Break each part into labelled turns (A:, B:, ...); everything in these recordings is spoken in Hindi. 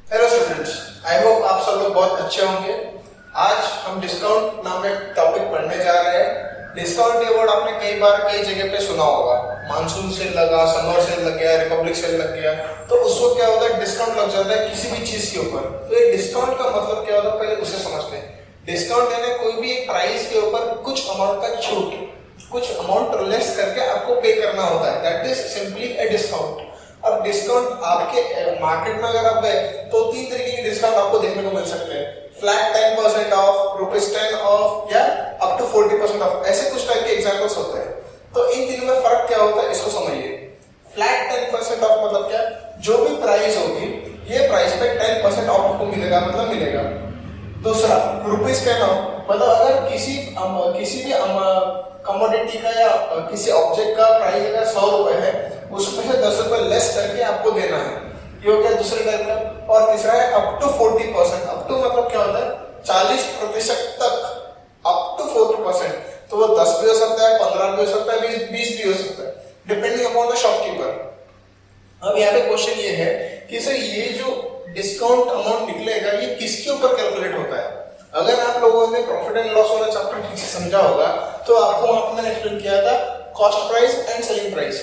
A: हेलो स्टूडेंट्स, आई होप आप सब लोग बहुत अच्छे होंगे। आज हम डिस्काउंट नाम का टॉपिक पढ़ने जा रहे हैं। डिस्काउंट ये वर्ड आपने कई बार कई जगह पे सुना होगा। मानसून सेल लगा, समर सेल लग गया, रिपब्लिक सेल लग गया, तो उसको क्या होता है, डिस्काउंट लग जाता है किसी भी चीज के ऊपर। तो ये डिस्काउंट का मतलब क्या होता है, पहले उसे समझते हैं। डिस्काउंट यानी कोई भी एक प्राइस के ऊपर कुछ अमाउंट का छूट, कुछ अमाउंट लेस करके आपको पे करना होता है, that is simply a discount. अब डिस्काउंट आपके मार्केट में अगर आप गए तो तीन तरीके के डिस्काउंट आपको देखने को मिल सकते हैं। फ्लैट 10% ऑफ, ₹10 ऑफ, या अप टू 40% ऑफ, ऐसे कुछ टाइप के एग्जांपल्स होते हैं। तो इन तीनों में फर्क क्या होता है, इसको समझिए। फ्लैट 10% ऑफ मतलब क्या, जो भी प्राइस होगी ये प्राइस पे 10% ऑफ आपको मिलेगा, मतलब मिलेगा। दूसरा ₹10 ऑफ मतलब अगर किसी भी कमोडिटी का या किसी ऑब्जेक्ट का प्राइस अगर ₹100 है, उसमें से ₹10 लेस करके आपको देना है, ये हो गया दूसरे टाइप का। और तीसरा है अप टू 40%। अप टू मतलब क्या होता है, 40% तक, अप टू 40%। तो वो 10 भी हो सकता है, 15 भी हो सकता है, 20 भी हो सकता है, डिपेंडिंग अपॉन द शॉपकीपर। अब यहाँ पे क्वेश्चन ये है कि सर ये जो डिस्काउंट अमाउंट निकलेगा ये किसके ऊपर कैलकुलेट होता है। अगर आप लोगों ने प्रॉफिट एंड लॉस वाला चैप्टर ठीक से समझा होगा तो आपको वहां पर मैंने एक्सप्लेन किया था cost price and selling price.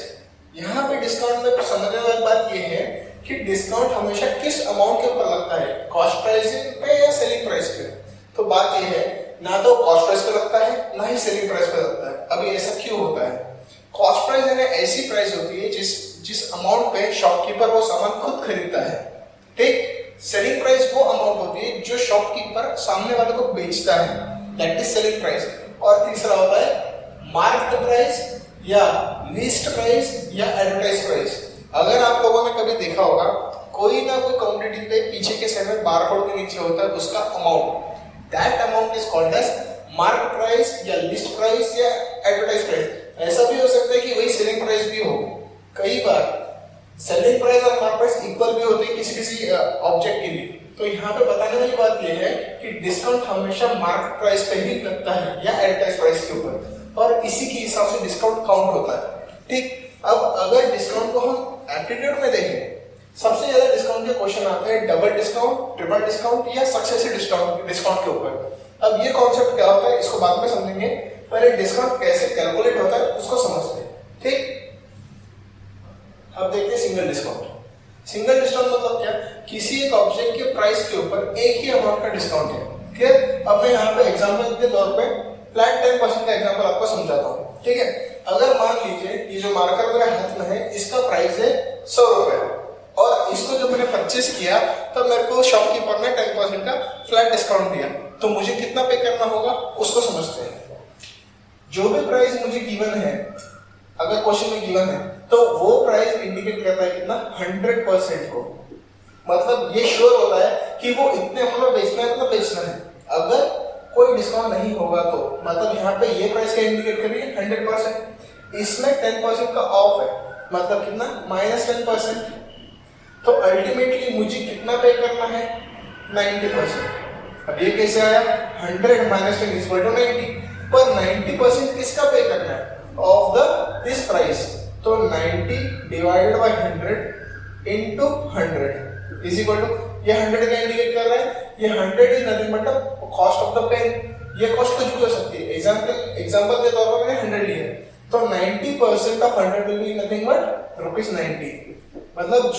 A: यहाँ पे डिस्काउंट में समझने वाली बात ये है कि डिस्काउंट हमेशा किस अमाउंट के ऊपर लगता है, कॉस्ट प्राइस पे या सेलिंग प्राइस पे। तो बात ये है, ना तो कॉस्ट प्राइस पे लगता है ना ही सेलिंग प्राइस पे लगता है। अभी ऐसा क्यों होता है? कॉस्ट प्राइस यानी ऐसी प्राइस होती है जिस अमाउंट पे शॉपकीपर वो सामान खुद खरीदता है, ठीक। सेलिंग प्राइस वो अमाउंट होती है जो शॉपकीपर सामने वाले को बेचता है, दैट इज सेलिंग प्राइस। और तीसरा होता है मार्क्ड प्राइस या लिस्ट प्राइस या एडवर्टाइज प्राइस। अगर आप लोगों ने कभी देखा होगा, कोई ना कोई कमोडिटी पे पीछे के साइड में बारकोड के नीचे होता है उसका amount, that amount is called as mark price या लिस्ट प्राइस या एडवर्टाइज प्राइस। ऐसा भी हो सकता है कि वही सेलिंग प्राइस भी हो। कई बार सेलिंग प्राइस और मार्क प्राइस इक्वल भी होते हैं किसी ऑब्जेक्ट के लिए। तो यहाँ पे बताने वाली बात यह है कि डिस्काउंट हमेशा मार्क प्राइस पे ही लगता है या एडवर्टाइज प्राइस के ऊपर, और इसी के हिसाब से डिस्काउंट काउंट होता है, ठीक। अब अगर डिस्काउंट को हम एप्टीट्यूड में देखें, सबसे ज्यादा डिस्काउंट के क्वेश्चन आते हैं डबल डिस्काउंट, ट्रिपल डिस्काउंट या सक्सेसिव डिस्काउंट के ऊपर। अब ये कॉन्सेप्ट क्या होता है इसको बाद में समझेंगे, पहले डिस्काउंट कैसे कैलकुलेट होता है उसको समझते हैं, ठीक। अब देखते हैं सिंगल डिस्काउंट। सिंगल डिस्काउंट मतलब क्या, किसी एक ऑब्जेक्ट के प्राइस के ऊपर एक ही अमाउंट का डिस्काउंट है, ठीक। अब मैं यहाँ पे एग्जांपल के तौर पे फ्लैट 10% का एग्जांपल आपको समझाता हूँ, ठीक है। अगर मान लीजिए ये जो मार्कर मेरे हाथ में है इसका प्राइस है ₹100, और इसको जब मैंने परचेस किया तब मेरे को शॉपकीपर ने 10% का फ्लैट डिस्काउंट दिया, तो मुझे कितना पे करना होगा उसको समझते हैं। जो भी प्राइस मुझे गिवन है, अगर क्वेश्चन में गिवन है तो वो प्राइस इंडिकेट करता है कितना, 100% को। मतलब ये श्योर होता है कि वो इतने अमाउंट में बेचना है, मतलब बेचना है। अगर कोई डिस्काउंट नहीं होगा तो मतलब यहाँ पे ये प्राइस का इंडिकेट कर रही है 100%, इसमें 10% का ऑफ है, मतलब कितना, -10%। तो अल्टीमेटली मुझे कितना पे करना है, 90%। अब ये कैसे आया, 100 - 10 = 90, पर 90% किसका पे करना है, ऑफ द दिस प्राइस। तो 90 divided by 100 into 100 is equal to, ये 100 का इंडिकेट कर रहा है, ये 100 is nothing but cost of the pen. ये कॉस्ट कुछ भी हो सकती है, एग्जांपल के तौर पर मैंने 100 लिया है, तो 90% of 100 will be nothing but ₹90। मतलब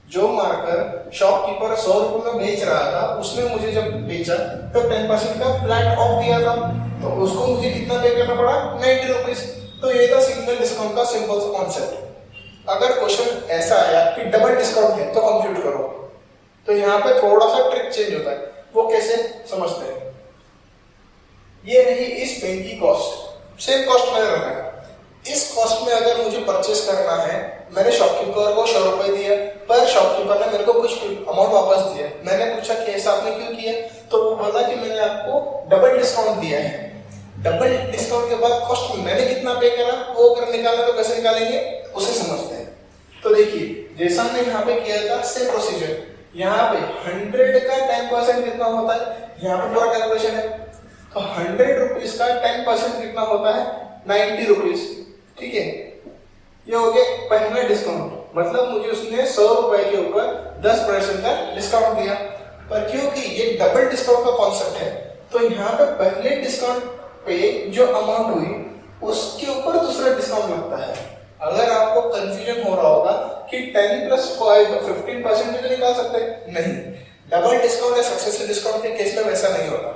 A: जो मार्कर शॉपकीपर ₹100 में बेच रहा था, उसने मुझे जब बेचा तो 10% का फ्लैट ऑफ दिया था, तो उसको मुझे कितना पे करना पड़ा, ₹90। तो ये था सिंगल डिस्काउंट का सिंपल सा कॉन्सेप्ट। अगर क्वेश्चन ऐसा आया कि डबल डिस्काउंट है तो कंप्यूट करो, तो यहाँ पे थोड़ा सा ट्रिक चेंज होता है, वो कैसे समझते हैं। ये रही इस पेन की कॉस्ट, सेम कॉस्ट मैंने रखा है। इस कॉस्ट में अगर मुझे परचेस करना है, मैंने शॉपकीपर को ₹100 दिया, पर शॉपकीपर ने मेरे को कुछ अमाउंट वापस दिया। मैंने पूछा कि ऐसा आपने क्यों किया, तो वो बोला कि मैंने आपको डबल डिस्काउंट दिया है। डबल डिस्काउंट के बाद कॉस्ट मैंने कितना पे करा, वो अगर निकालना तो कैसे निकालेंगे उसे समझते हैं। तो देखिए, जैसा हमने यहाँ पे किया था सेम प्रोसीजर, यहाँ पे 100 का 10% कितना होता है, यहाँ पे पूरा कैलकुलेशन है। तो ₹100 का 10% कितना होता है, ₹90, ठीक है। ये हो गया पहला डिस्काउंट। मतलब मुझे उसने 100 रुपए के ऊपर 10% का डिस्काउंट दिया। पर क्योंकि ये डबल डिस्काउंट का कॉन्सेप्ट है, तो यहाँ पे पहले डिस्काउंट पे जो अमाउंट हुई उसके ऊपर दूसरा डिस्काउंट लगता है। अगर आपको कंफ्यूजन हो रहा होगा कि 10 + 5 15% भी तो निकाल सकते हैं, नहीं, डबल डिस्काउंट या सक्सेसिव डिस्काउंट के केस में वैसा नहीं होता।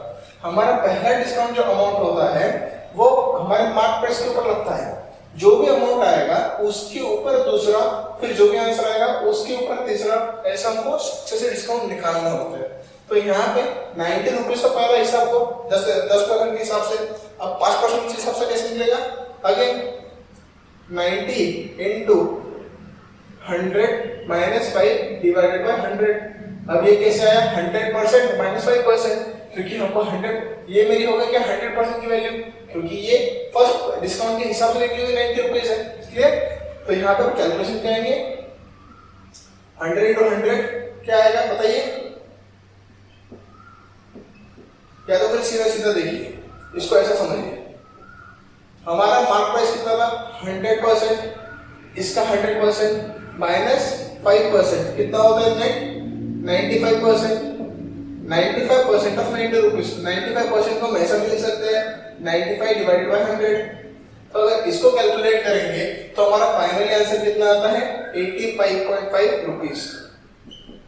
A: हमारा पहला डिस्काउंट जो अमाउंट होता है वो हमारे मार्क प्राइस के ऊपर लगता है। जो भी अमाउंट आएगा उसके ऊपर दूसरा, फिर जो भी आंसर आएगा उसके ऊपर तीसरा, ऐसा हमको सक्सेसिव डिस्काउंट निकालना होता है। तो यहाँ पे 90 रुपीज का पहला हिसाब को 10% के हिसाब से, अब 5% के हिसाब से कैसे मिलेगा? अगेन 90 × 100 - 5 / 100। अब ये कैसे आया? 100% - 5%, क्योंकि हमको 100, ये मेरी होगा क्या 100% की वैल्यू, क्योंकि ये फर्स्ट डिस्काउंट के हिसाब से निकली हुई 90 रुपीज है। क्लियर? तो यहाँ पे कैलकुलेशन करेंगे, 100 × 100 क्या आएगा बताइए? या तो फिर सीधा सीधा देखिए, इसको ऐसा समझिए, हमारा मार्क प्राइस कितना था? 100%, इसका 100% - 5% कितना होता है? नेट 95%। 95% ऑफ 90 रुपीज, 95% को हम ऐसा भी लिख सकते हैं 95 / 100। तो अगर इसको कैलकुलेट करेंगे तो हमारा फाइनली आंसर कितना आता है? 85.5 रुपीज।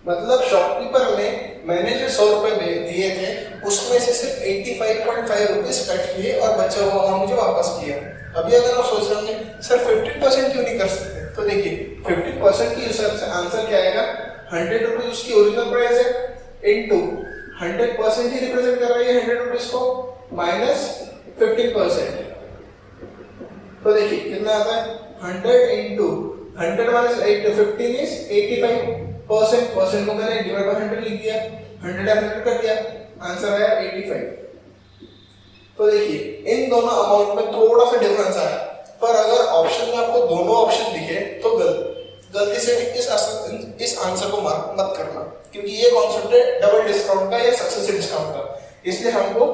A: मतलब शॉपकीपर ने मैंने जो 100 रुपए दिए थे उसमें से सिर्फ 85.5 रुपीज कट किए और बचा हुआ अमाउंट मुझे वापस किया। अभी अगर आप सोच रहे होंगे सर 50% क्यों नहीं कर सकते, तो देखिए 50% के हिसाब से आंसर क्या आएगा? 100 रुपीज उसकी ओरिजिनल प्राइस है इनटू 100% ही रिप्रेजेंट कर रही है 100 रुपीज को माइनस 15%। तो देखिए कितना आता है? 100 × 100 - 15 इज 85%। परसेंट को मैंने डिवाइड बाय 100 लिख दिया, 100 कर दिया, आंसर आया 85। तो देखिए इन दोनों अमाउंट में थोड़ा सा डिफरेंस आया, पर अगर ऑप्शन में आपको दोनों ऑप्शन दिखे तो गलती से भी इस आंसर को मार्क मत करना, क्योंकि ये कॉन्सेप्ट है डबल डिस्काउंट का या सक्सेसिव डिस्काउंट का। इसलिए हमको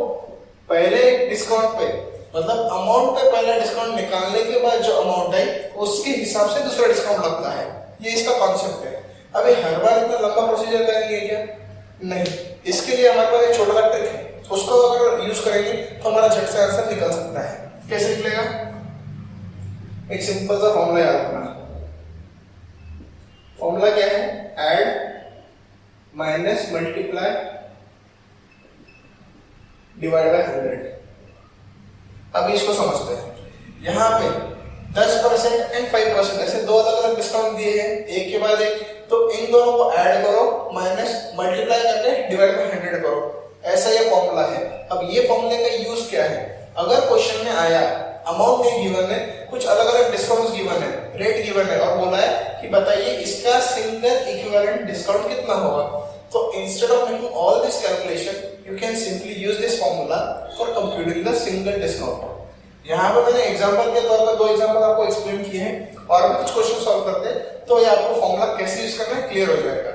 A: पहले डिस्काउंट पे, मतलब अमाउंट पे पहला डिस्काउंट निकालने के बाद जो अमाउंट आई उसके हिसाब से दूसरा डिस्काउंट लगता है। ये इसका कॉन्सेप्ट है। अभी हर बार इतना लंबा प्रोसीजर करेंगे क्या? नहीं, इसके लिए हमारे पास एक छोटा सा ट्रिक है, उसको अगर यूज करेंगे तो हमारा झट से आंसर निकल सकता है। कैसे निकलेगा? एक सिंपल सा फॉर्मूला याद रखना। फॉर्मूला क्या है? Add minus multiply divide by 100। अभी इसको समझते हैं। यहाँ पे 10% एंड 5% ऐसे दो अलग अलग डिस्काउंट दिए हैं एक के बाद एक, तो इन दोनों को ऐड करो, माइनस मल्टीप्लाई करके डिवाइड बाय 100 करो। ऐसा ये फॉर्मूला है। अब ये फॉर्मूले का यूज क्या है? अगर क्वेश्चन में आया अमाउंट नहीं गिवन है, कुछ अलग अलग डिस्काउंट्स गिवन है, रेट गिवन है और बोला है कि बताइए इसका सिंगल इक्विवेलेंट डिस्काउंट कितना होगा, तो instead of making all this calculation you can simply use this formula for computing the single discount। यहाँ पे मैंने एग्जांपल के तौर पर दो एग्जांपल आपको एक्सप्लेन किए हैं और भी कुछ क्वेश्चन सॉल्व करते हैं तो ये आपको फॉर्मूला कैसे यूज करना है क्लियर हो जाएगा।